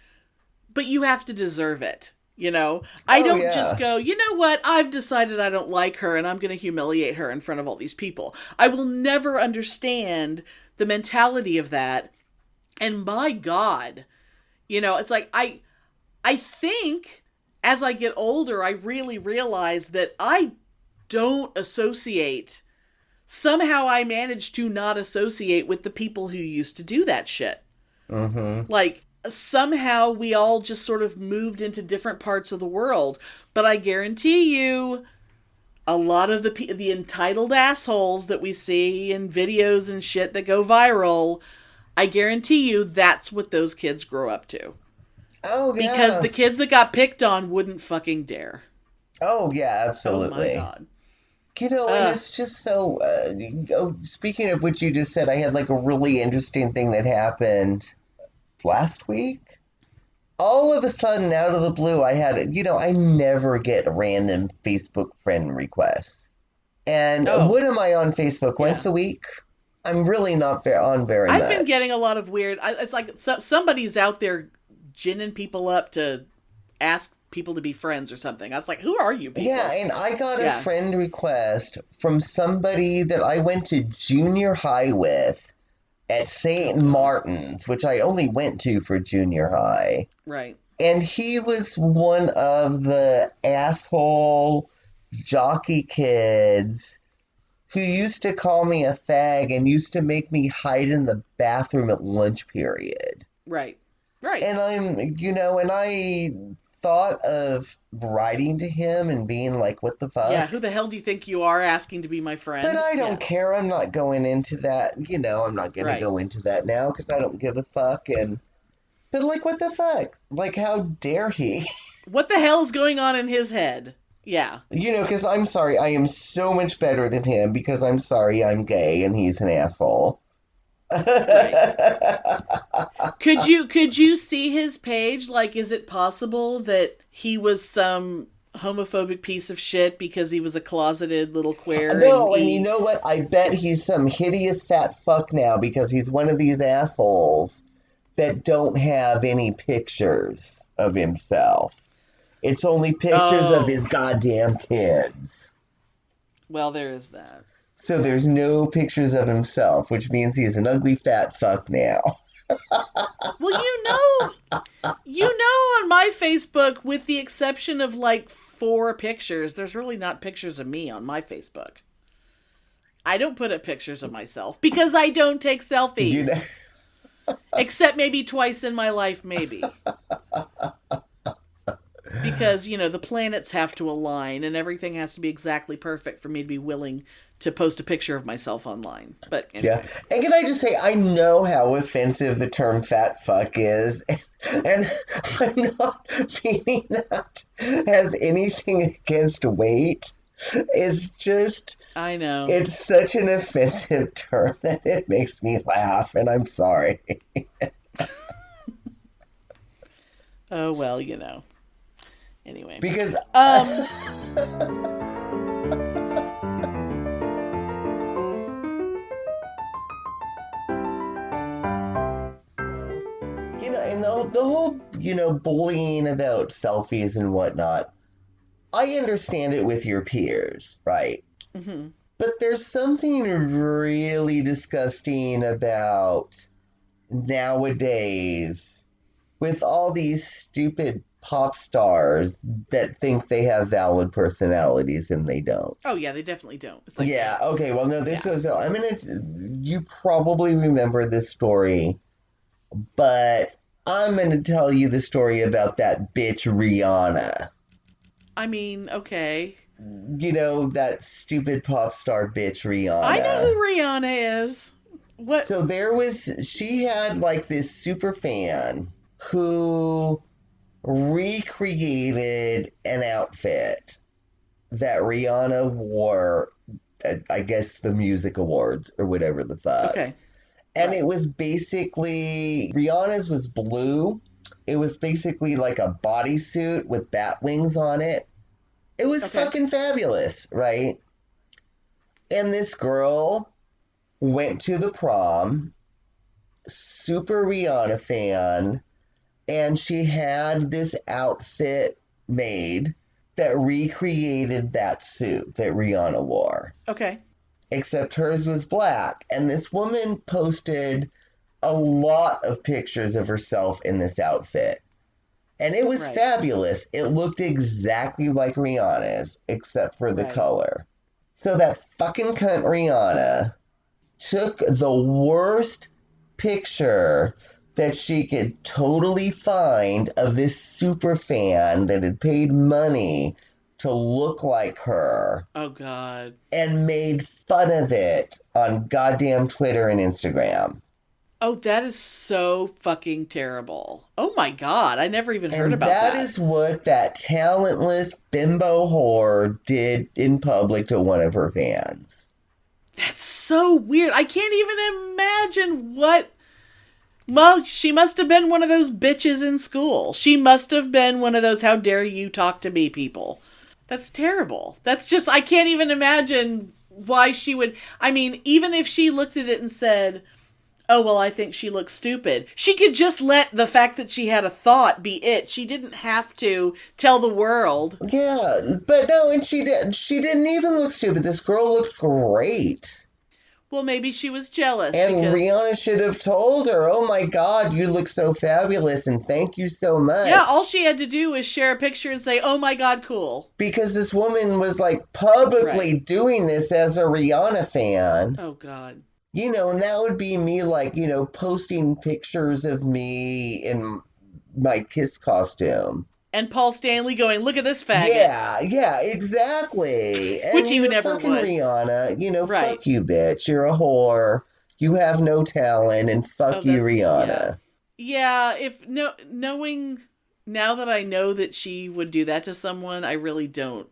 S1: But you have to deserve it. I don't just go, you know what? I've decided I don't like her and I'm going to humiliate her in front of all these people. I will never understand the mentality of that. And my God, it's like, I think as I get older, I really realize that I don't associate. Somehow I managed to not associate with the people who used to do that shit. Somehow we all just sort of moved into different parts of the world. But I guarantee you, a lot of the entitled assholes that we see in videos and shit that go viral, I guarantee you that's what those kids grow up to.
S2: Oh, yeah.
S1: Because the kids that got picked on wouldn't fucking dare.
S2: Oh, yeah, absolutely.
S1: Oh, my God.
S2: And it's just so... speaking of what you just said, I had a really interesting thing that happened last week. All of a sudden, out of the blue, I had... I never get random Facebook friend requests. And what am I on Facebook? Once a week? I'm really not on very much.
S1: I've been getting a lot of weird... It's like somebody's out there ginning people up to ask people to be friends or something. I was like, who are you people?
S2: Yeah, and I got a friend request from somebody that I went to junior high with at St. Martin's, which I only went to for junior high.
S1: Right.
S2: And he was one of the asshole jockey kids who used to call me a fag and used to make me hide in the bathroom at lunch period.
S1: Right. Right.
S2: And and I thought of writing to him and being like, what the fuck?
S1: Yeah, who the hell do you think you are asking to be my friend?
S2: But I don't care. I'm not going into that. I'm not going to go into that now because I don't give a fuck. But, like, what the fuck? Like, how dare he?
S1: What the hell is going on in his head? Yeah.
S2: Because I'm sorry, I am so much better than him because I'm sorry I'm gay and he's an asshole.
S1: Right. Could you see his page? Like, is it possible that he was some homophobic piece of shit because he was a closeted little queer?
S2: No, and you know what? I bet he's some hideous fat fuck now because he's one of these assholes that don't have any pictures of himself. It's only pictures of his goddamn kids.
S1: Well, there is that.
S2: So there's no pictures of himself, which means he's an ugly fat fuck now.
S1: Well, on my Facebook, with the exception of like 4 pictures, there's really not pictures of me on my Facebook. I don't put up pictures of myself because I don't take selfies. Except maybe twice in my life, maybe. Because, the planets have to align and everything has to be exactly perfect for me to be willing to post a picture of myself online. But anyway.
S2: Yeah. And can I just say, I know how offensive the term fat fuck is. And I'm not meaning that has anything against weight. It's just...
S1: I know.
S2: It's such an offensive term that it makes me laugh, and I'm sorry.
S1: Oh, well, Anyway.
S2: Because... and the whole, bullying about selfies and whatnot, I understand it with your peers, right?
S1: Mm-hmm.
S2: But there's something really disgusting about nowadays with all these stupid pop stars that think they have valid personalities and they don't.
S1: Oh, yeah, they definitely don't. It's like,
S2: yeah, okay, well, no, this goes... you probably remember this story, but I'm going to tell you the story about that bitch Rihanna.
S1: Okay.
S2: That stupid pop star bitch Rihanna.
S1: I know who Rihanna is. What?
S2: So she had like this super fan who recreated an outfit that Rihanna wore at, I guess, the music awards or whatever the fuck.
S1: Okay.
S2: And it was basically, Rihanna's was blue. It was basically like a bodysuit with bat wings on it. It was fucking fabulous, right? And this girl went to the prom, super Rihanna fan, and she had this outfit made that recreated that suit that Rihanna wore.
S1: Okay.
S2: Except hers was black. And this woman posted a lot of pictures of herself in this outfit. And it was fabulous. It looked exactly like Rihanna's, except for the color. So that fucking cunt Rihanna took the worst picture that she could totally find of this super fan that had paid money to look like her.
S1: Oh, God.
S2: And made fun of it on goddamn Twitter and Instagram.
S1: Oh, that is so fucking terrible. Oh, my God. I never even heard about that.
S2: And that is what that talentless bimbo whore did in public to one of her fans.
S1: That's so weird. I can't even imagine what... Well, she must have been one of those bitches in school. She must have been one of those how dare you talk to me people. That's terrible. That's just, I can't even imagine why she would. I mean, even if she looked at it and said, oh, well, I think she looks stupid, she could just let the fact that she had a thought be it. She didn't have to tell the world.
S2: Yeah, but no, and she didn't even look stupid. This girl looked great.
S1: Well, maybe she was jealous.
S2: And
S1: because...
S2: Rihanna should have told her, oh my God, you look so fabulous and thank you so much.
S1: Yeah, all she had to do was share a picture and say, oh my God, cool.
S2: Because this woman was like publicly doing this as a Rihanna fan.
S1: Oh God.
S2: You know, and that would be me like, you know, posting pictures of me in my Kiss costume.
S1: And Paul Stanley going, look at this faggot.
S2: Yeah, exactly. And
S1: which you never
S2: fucking
S1: would.
S2: Rihanna, you know, fuck you, bitch. You're a whore. You have no talent, and fuck you, Rihanna.
S1: Yeah, knowing, now that I know that she would do that to someone, I really don't.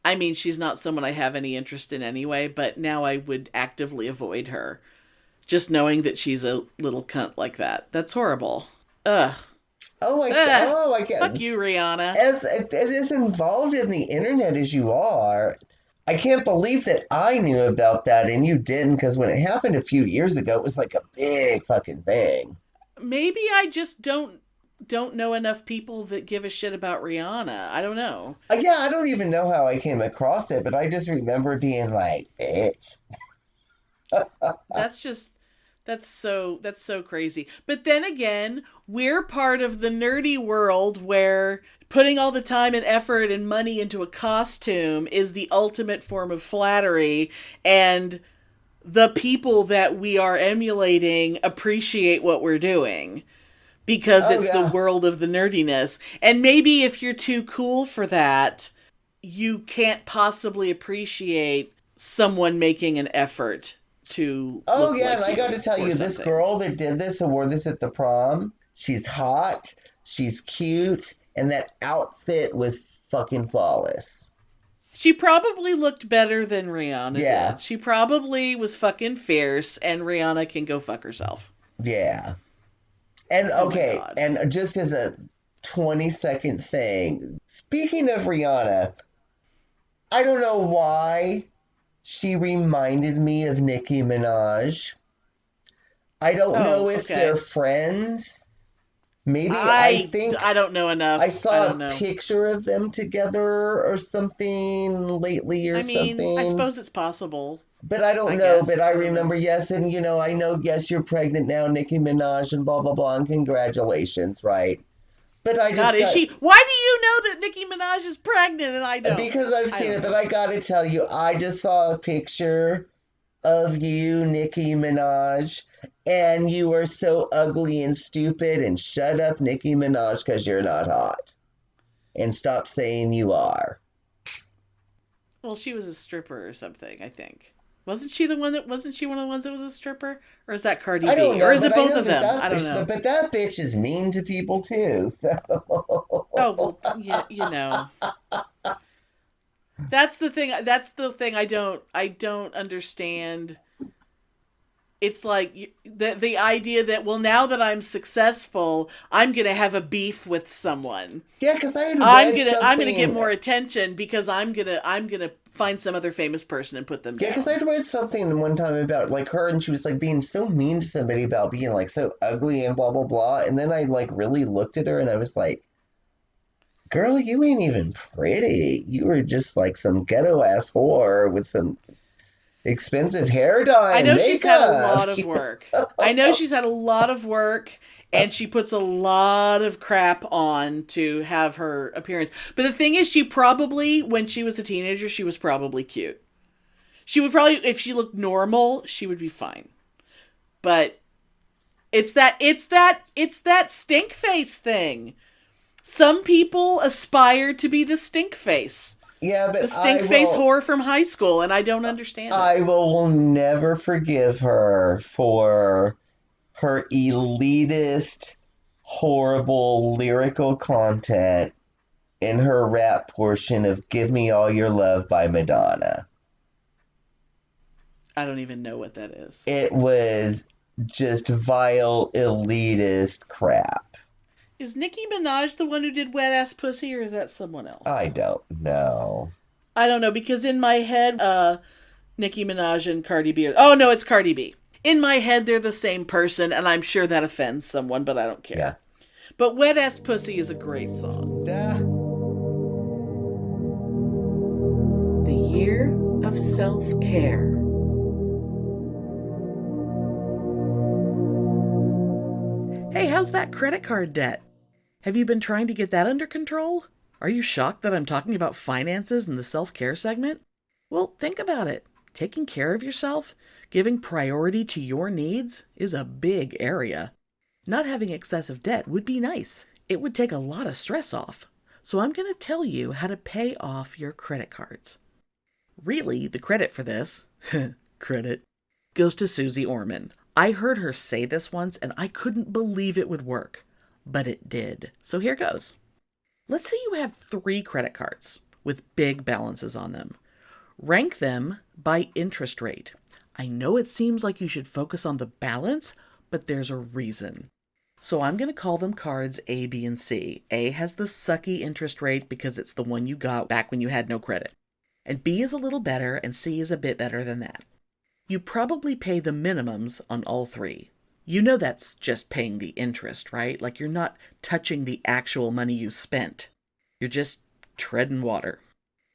S1: I mean, she's not someone I have any interest in anyway, but now I would actively avoid her. Just knowing that she's a little cunt like that. That's horrible. Ugh.
S2: I get.
S1: Fuck you, Rihanna.
S2: As involved in the internet as you are, I can't believe that I knew about that and you didn't, because when it happened a few years ago, it was like a big fucking thing.
S1: Maybe I just don't know enough people that give a shit about Rihanna. I don't know.
S2: Yeah, I don't even know how I came across it, but I just remember being like, bitch.
S1: That's so crazy. But then again, we're part of the nerdy world where putting all the time and effort and money into a costume is the ultimate form of flattery, and the people that we are emulating appreciate what we're doing because it's the world of the nerdiness. And maybe if you're too cool for that, you can't possibly appreciate someone making an effort to
S2: and I got to tell you, this girl that did this and wore this at the prom, she's hot, she's cute, and that outfit was fucking flawless.
S1: She probably looked better than Rihanna did. She probably was fucking fierce, and Rihanna can go fuck herself.
S2: Yeah. And and just as a 20-second thing, speaking of Rihanna, I don't know why she reminded me of Nicki Minaj. I don't know if they're friends. Maybe I
S1: don't know enough.
S2: I saw a picture of them together or something lately something.
S1: I suppose it's possible.
S2: But I don't know. But I remember, yes, and you know, I know, yes, you're pregnant now, Nicki Minaj, and blah, blah, blah, and congratulations, right? But I just
S1: is she? Why do you know that Nicki Minaj is pregnant and I don't?
S2: Because I've seen it, but I gotta tell you, I just saw a picture of you, Nicki Minaj, and you are so ugly and stupid, and shut up, Nicki Minaj, because you're not hot. And stop saying you are.
S1: Well, she was a stripper or something, I think. Wasn't she one of the ones that was a stripper? Or is that Cardi B?
S2: I don't know,
S1: or is it both of them?
S2: I don't know. But that bitch is mean to people too. So.
S1: Oh, well, yeah, you know. That's the thing I don't understand. It's like the idea that, well, now that I'm successful, I'm going to have a beef with someone.
S2: Yeah, because I'm
S1: gonna get more attention because I'm gonna find some other famous person and put them down.
S2: Yeah, because I'd read something one time about like her, and she was like being so mean to somebody about being like so ugly and blah blah blah, and then I like really looked at her and I was like, girl, you ain't even pretty. You were just like some ghetto ass whore with some expensive hair dye.
S1: I know
S2: and
S1: she's had a lot of work. I know she's had a lot of work, and she puts a lot of crap on to have her appearance. But the thing is, she probably, when she was a teenager, she was probably cute. She would probably, if she looked normal, she would be fine. But it's that stink face thing. Some people aspire to be the stink face.
S2: Yeah, but
S1: the stink face whore from high school, and I don't understand it.
S2: I will never forgive her for her elitist, horrible lyrical content in her rap portion of Give Me All Your Love by Madonna.
S1: I don't even know what that is.
S2: It was just vile, elitist crap.
S1: Is Nicki Minaj the one who did Wet Ass Pussy, or is that someone else?
S2: I don't know.
S1: I don't know, because in my head, Nicki Minaj and Cardi B oh, no, it's Cardi B. In my head, they're the same person, and I'm sure that offends someone, but I don't care.
S2: Yeah.
S1: But Wet Ass Pussy is a great song. The year of self-care. Hey, how's that credit card debt? Have you been trying to get that under control? Are you shocked that I'm talking about finances in the self-care segment? Well, think about it. Taking care of yourself, giving priority to your needs, is a big area. Not having excessive debt would be nice. It would take a lot of stress off. So I'm going to tell you how to pay off your credit cards. Really, the credit for this, credit, goes to Susie Orman. I heard her say this once and I couldn't believe it would work. But it did. So here goes. Let's say you have 3 credit cards with big balances on them. Rank them by interest rate. I know it seems like you should focus on the balance, but there's a reason. So I'm going to call them cards A, B, and C. A has the sucky interest rate because it's the one you got back when you had no credit. And B is a little better, and C is a bit better than that. You probably pay the minimums on all 3. You know that's just paying the interest, right? Like you're not touching the actual money you spent. You're just treading water.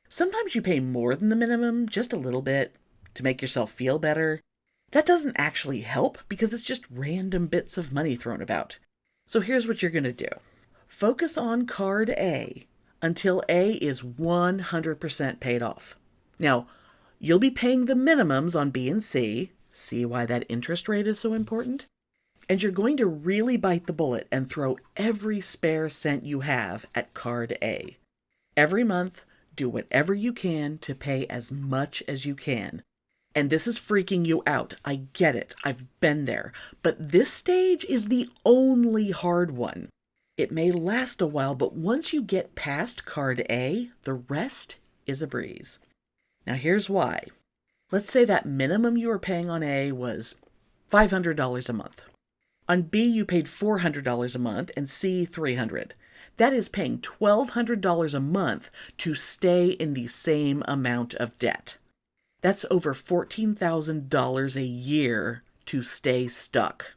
S1: Sometimes you pay more than the minimum, just a little bit, to make yourself feel better. That doesn't actually help because it's just random bits of money thrown about. So here's what you're going to do. Focus on card A until A is 100% paid off. Now, you'll be paying the minimums on B and C. See why that interest rate is so important? And you're going to really bite the bullet and throw every spare cent you have at card A. Every month, do whatever you can to pay as much as you can. And this is freaking you out. I get it. I've been there. But this stage is the only hard one. It may last a while, but once you get past card A, the rest is a breeze. Now here's why. Let's say that minimum you were paying on A was $500 a month. On B, you paid $400 a month, and C, $300. That is paying $1,200 a month to stay in the same amount of debt. That's over $14,000 a year to stay stuck.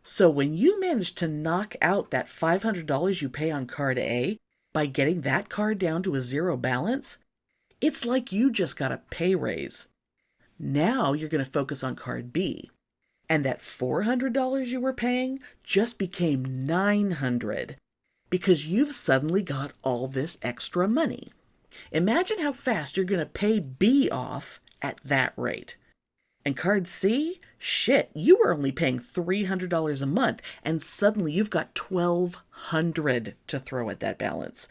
S1: So when you manage to knock out that $500 you pay on card A by getting that card down to a 0 balance, it's like you just got a pay raise. Now you're going to focus on card B. And that $400 you were paying just became $900 because you've suddenly got all this extra money. Imagine how fast you're going to pay B off at that rate. And card C, shit, you were only paying $300 a month and suddenly you've got $1,200 to throw at that balance.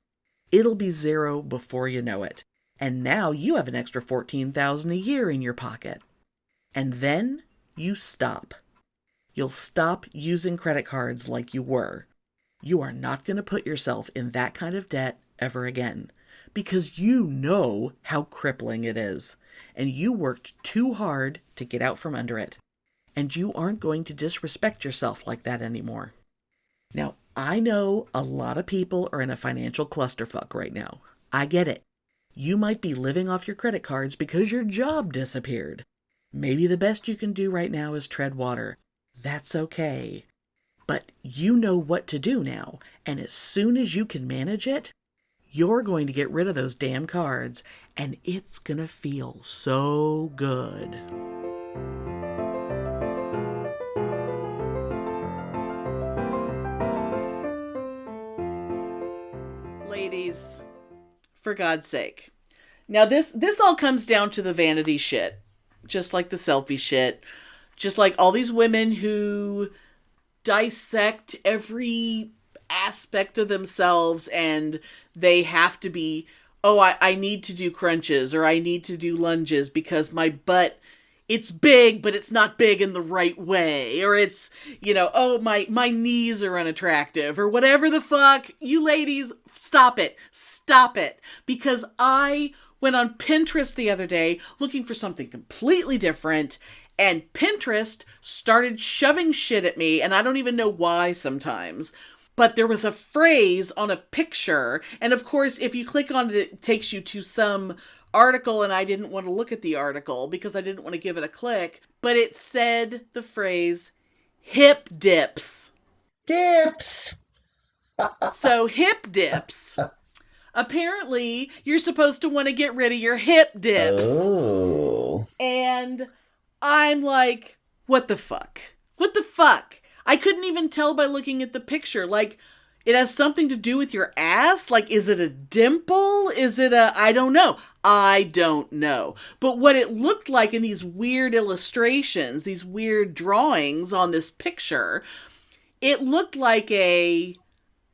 S1: It'll be 0 before you know it. And now you have an extra $14,000 a year in your pocket. And then you stop. You'll stop using credit cards like you were. You are not going to put yourself in that kind of debt ever again because you know how crippling it is and you worked too hard to get out from under it. And you aren't going to disrespect yourself like that anymore. Now, I know a lot of people are in a financial clusterfuck right now. I get it. You might be living off your credit cards because your job disappeared. Maybe the best you can do right now is tread water. That's okay. But you know what to do now, and as soon as you can manage it, you're going to get rid of those damn cards, and it's gonna feel so good. Ladies, for God's sake. Now this all comes down to the vanity shit. Just like the selfie shit. Just like all these women who dissect every aspect of themselves and they have to be, oh, I need to do crunches or I need to do lunges because my butt, it's big, but it's not big in the right way. Or it's, oh, my knees are unattractive or whatever the fuck. You ladies, stop it. Stop it. Because I went on Pinterest the other day looking for something completely different, and Pinterest started shoving shit at me, and I don't even know why sometimes. But there was a phrase on a picture, and of course, if you click on it, it takes you to some article, and I didn't want to look at the article because I didn't want to give it a click, but it said the phrase hip dips.
S2: Dips!
S1: So hip dips. Apparently, you're supposed to want to get rid of your hip dips.
S2: Oh.
S1: And I'm like, what the fuck? What the fuck? I couldn't even tell by looking at the picture. Like, it has something to do with your ass? Like, is it a dimple? Is it I don't know. I don't know. But what it looked like in these weird illustrations, these weird drawings on this picture, it looked like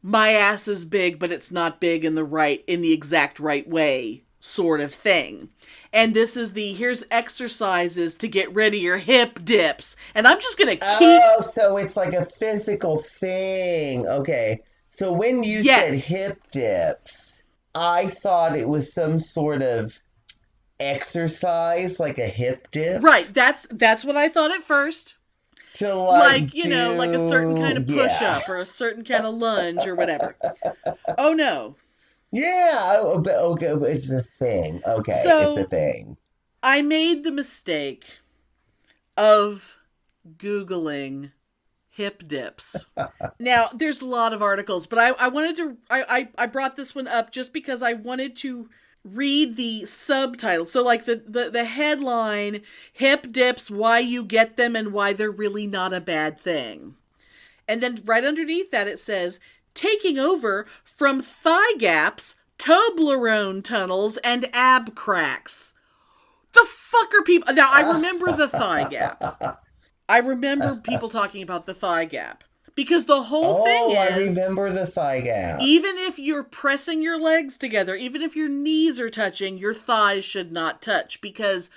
S1: my ass is big, but it's not big in the exact right way sort of thing. And this is here's exercises to get rid of your hip dips. And I'm just going to keep...
S2: Oh, so it's like a physical thing. Okay. So when you said hip dips, I thought it was some sort of exercise, like a hip dip.
S1: Right. That's what I thought at first.
S2: To
S1: like a certain kind of push-up or a certain kind of lunge or whatever. Oh, no.
S2: Yeah. Okay. It's a thing. Okay.
S1: So,
S2: it's a thing.
S1: I made the mistake of Googling hip dips. Now, there's a lot of articles, but I brought this one up just because I wanted to read the subtitle. So like the headline, hip dips, why you get them and why they're really not a bad thing. And then right underneath that it says, taking over from thigh gaps, Toblerone tunnels, and ab cracks. The fuck are people... Now, I remember the thigh gap. I remember people talking about the thigh gap. Because the whole thing is...
S2: I remember the thigh gap.
S1: Even if you're pressing your legs together, even if your knees are touching, your thighs should not touch. Because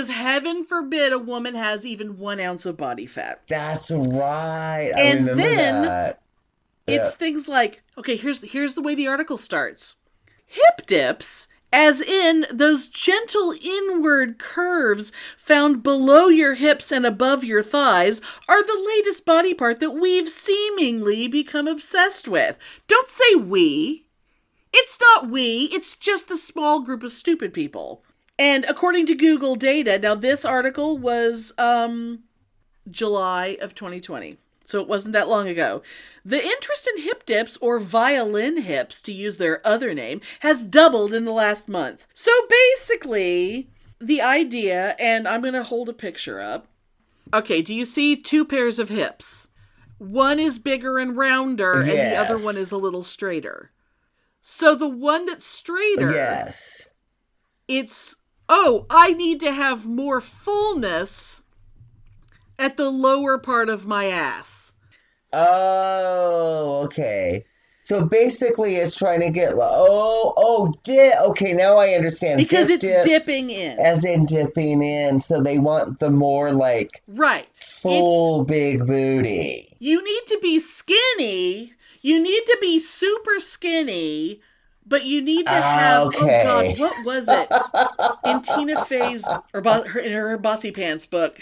S1: heaven forbid a woman has even 1 ounce of body fat.
S2: That's right. I remember that.
S1: It's things like... Okay, here's the way the article starts. Hip dips... as in those gentle inward curves found below your hips and above your thighs, are the latest body part that we've seemingly become obsessed with. Don't say we. It's not we. It's just a small group of stupid people. And according to Google data, now this article was July of 2020. So it wasn't that long ago. The interest in hip dips, or violin hips, to use their other name, has doubled in the last month. So basically, the idea, and I'm going to hold a picture up. Okay, do you see 2 pairs of hips? One is bigger and rounder, and the other one is a little straighter. So the one that's straighter...
S2: Yes.
S1: It's, I need to have more fullness at the lower part of my ass.
S2: Oh, okay. So basically it's trying to get... Okay, now I understand.
S1: Because it's dipping in.
S2: As in dipping in, so they want the more, like...
S1: Right.
S2: Full big booty.
S1: You need to be skinny. You need to be super skinny, but you need to have...
S2: Okay.
S1: Oh, God, what was it? In Tina Fey's... in her Bossy Pants book,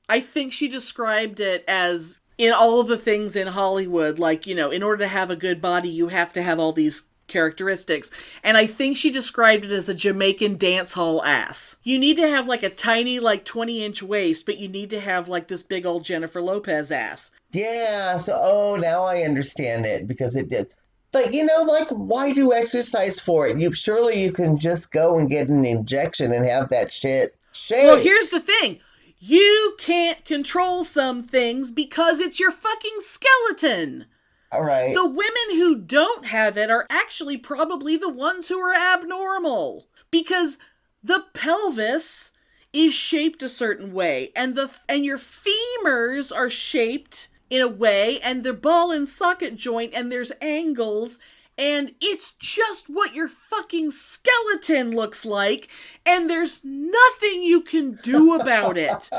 S1: I think she described it as, in all of the things in Hollywood, like, in order to have a good body, you have to have all these characteristics. And I think she described it as a Jamaican dance hall ass. You need to have like a tiny, like 20-inch waist, but you need to have like this big old Jennifer Lopez ass.
S2: Yeah, so, now I understand it, because it did. But, like, why do exercise for it? Surely you can just go and get an injection and have that shit shaped.
S1: Well, here's the thing. You can't control some things because it's your fucking skeleton.
S2: All right.
S1: The women who don't have it are actually probably the ones who are abnormal. Because the pelvis is shaped a certain way. And your femurs are shaped in a way. And the ball and socket joint. And there's angles. And it's just what your fucking skeleton looks like. And there's nothing you can do about it.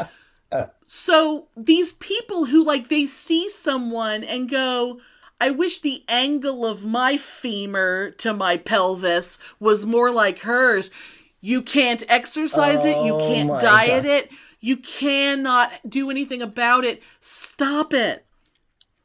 S1: So these people who, like, they see someone and go, I wish the angle of my femur to my pelvis was more like hers. You can't exercise it. You can't diet it. You cannot do anything about it. Stop it.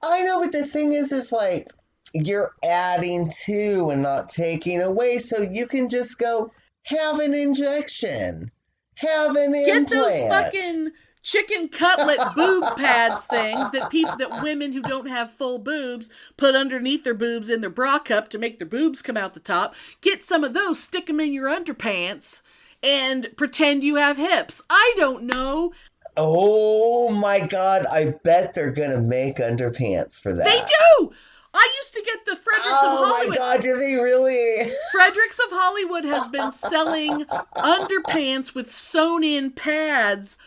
S2: I know, but the thing is like, you're adding to and not taking away, so you can just go, have an injection. Have an implant.
S1: Get those fucking chicken cutlet boob pads things that women who don't have full boobs put underneath their boobs in their bra cup to make their boobs come out the top. Get some of those, stick them in your underpants, and pretend you have hips. I don't know.
S2: Oh my God, I bet they're gonna make underpants for that.
S1: They do! I used to get the Fredericks of Hollywood.
S2: Oh my God, do they really?
S1: Fredericks of Hollywood has been selling underpants with sewn-in pads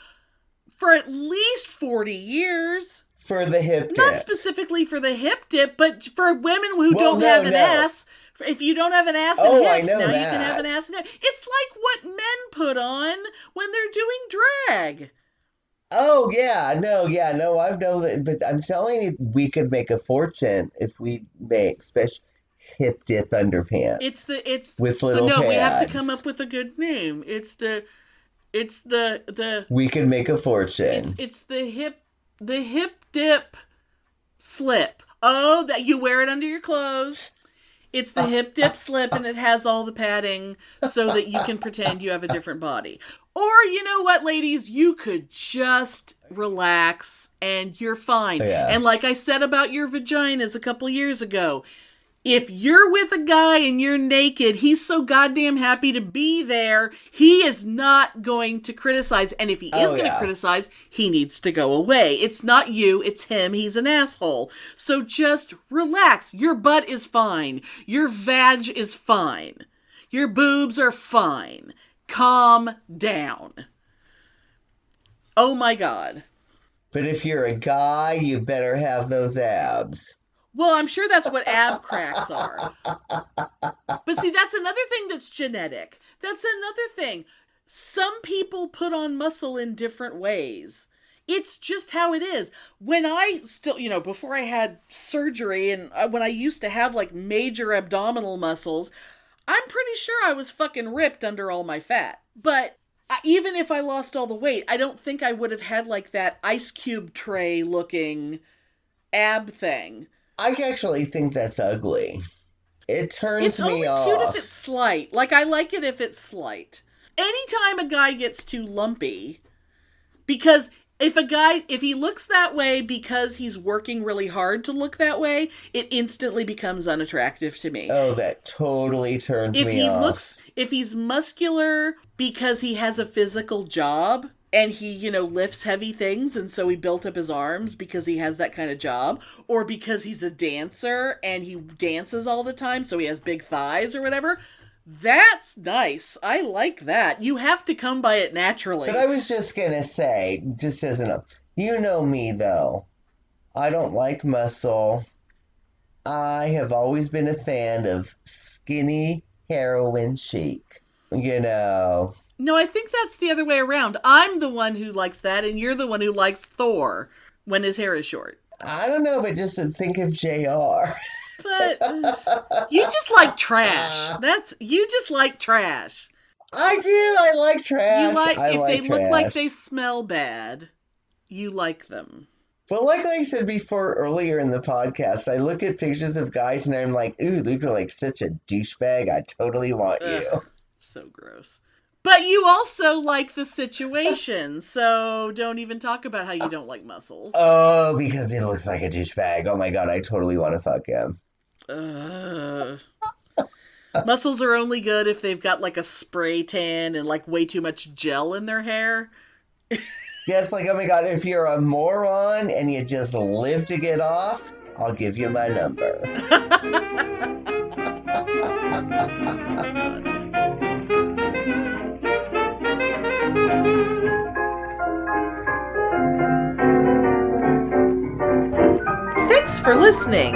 S1: for at least 40 years.
S2: For the hip dip.
S1: Not specifically for the hip dip, but for women who don't have an ass. If you don't have an ass and hips, now you can have an ass and hips. It's like what men put on when they're doing drag.
S2: Oh, no, I've known that, but I'm telling you, we could make a fortune if we make special hip dip underpants.
S1: It's
S2: with little
S1: no,
S2: pads.
S1: We have to come up with a good name. It's the
S2: we could make a fortune.
S1: It's the hip dip slip. Oh, that you wear it under your clothes. It's the hip dip slip, and it has all the padding so that you can pretend you have a different body. Or, you know what, ladies? You could just relax, and you're fine.
S2: Yeah.
S1: And like I said about your vaginas a couple years ago, if you're with a guy and you're naked, he's so goddamn happy to be there, he is not going to criticize. And if he is going to criticize, he needs to go away. It's not you, it's him. He's an asshole. So just relax. Your butt is fine. Your vag is fine. Your boobs are fine. Calm down. Oh my God.
S2: But if you're a guy, you better have those abs.
S1: Well, I'm sure that's what ab cracks are. But see, that's another thing that's genetic. That's another thing. Some people put on muscle in different ways. It's just how it is. When I still, before I had surgery and when I used to have like major abdominal muscles, I'm pretty sure I was fucking ripped under all my fat. But even if I lost all the weight, I don't think I would have had like that ice cube tray looking ab thing.
S2: I actually think that's ugly. It turns me off.
S1: It's only cute if it's slight. Like, I like it if it's slight. Anytime a guy gets too lumpy, because if he looks that way because he's working really hard to look that way, it instantly becomes unattractive to me.
S2: Oh, that totally turns me off.
S1: If he's muscular because he has a physical job, and he, lifts heavy things, and so he built up his arms because he has that kind of job. Or because he's a dancer, and he dances all the time, so he has big thighs or whatever. That's nice. I like that. You have to come by it naturally.
S2: But I was just going to say, just as you know me, though. I don't like muscle. I have always been a fan of skinny heroin chic.
S1: No, I think that's the other way around. I'm the one who likes that, and you're the one who likes Thor when his hair is short.
S2: I don't know, but just to think of JR.
S1: But you just like trash. You just like trash.
S2: I do. I like trash.
S1: If they look like they smell bad, you like them.
S2: But like I said before earlier in the podcast, I look at pictures of guys and I'm like, ooh, look like such a douchebag. I totally want you.
S1: So gross. But you also like the situation, so don't even talk about how you don't like muscles.
S2: Oh, because he looks like a douchebag. Oh my God, I totally want to fuck him.
S1: Muscles are only good if they've got like a spray tan and like way too much gel in their hair.
S2: Yes, like, oh my God, if you're a moron and you just live to get off, I'll give you my number.
S1: Thanks for listening.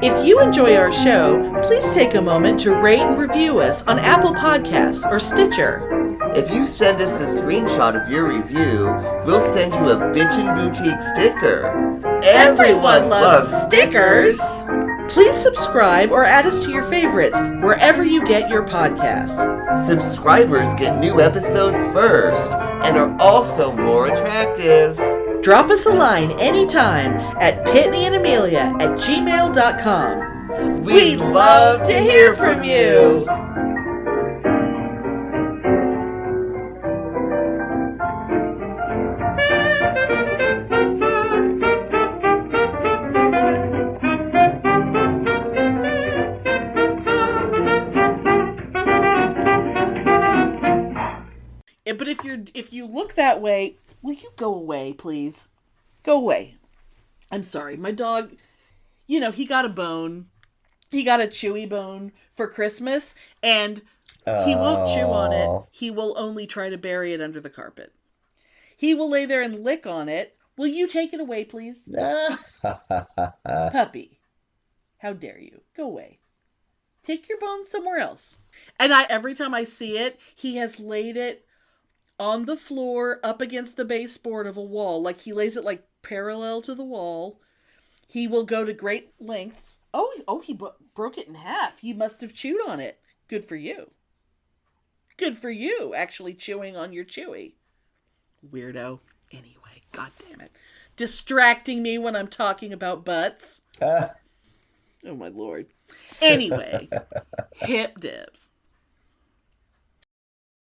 S1: If you enjoy our show, please take a moment to rate and review us on Apple Podcasts or Stitcher.
S5: If you send us a screenshot of your review, we'll send you a Bitchin' Boutique sticker.
S1: Everyone loves stickers! Please subscribe or add us to your favorites wherever you get your podcasts.
S5: Subscribers get new episodes first and are also more attractive.
S1: Drop us a line anytime at pitneyandAmelia@gmail.com. We'd love to hear from you! But if you look that way, will you go away, please? Go away. I'm sorry. My dog, he got a bone. He got a chewy bone for Christmas, and he won't chew on it. He will only try to bury it under the carpet. He will lay there and lick on it. Will you take it away, please? Puppy. How dare you? Go away. Take your bones somewhere else. And every time I see it, he has laid it on the floor up against the baseboard of a wall. Like he lays it like parallel to the wall. He will go to great lengths. Oh, he broke it in half. He must have chewed on it. Good for you. Good for you, actually chewing on your chewy. Weirdo. Anyway, god damn it. Distracting me when I'm talking about butts. Oh my lord. Anyway, hip dibs.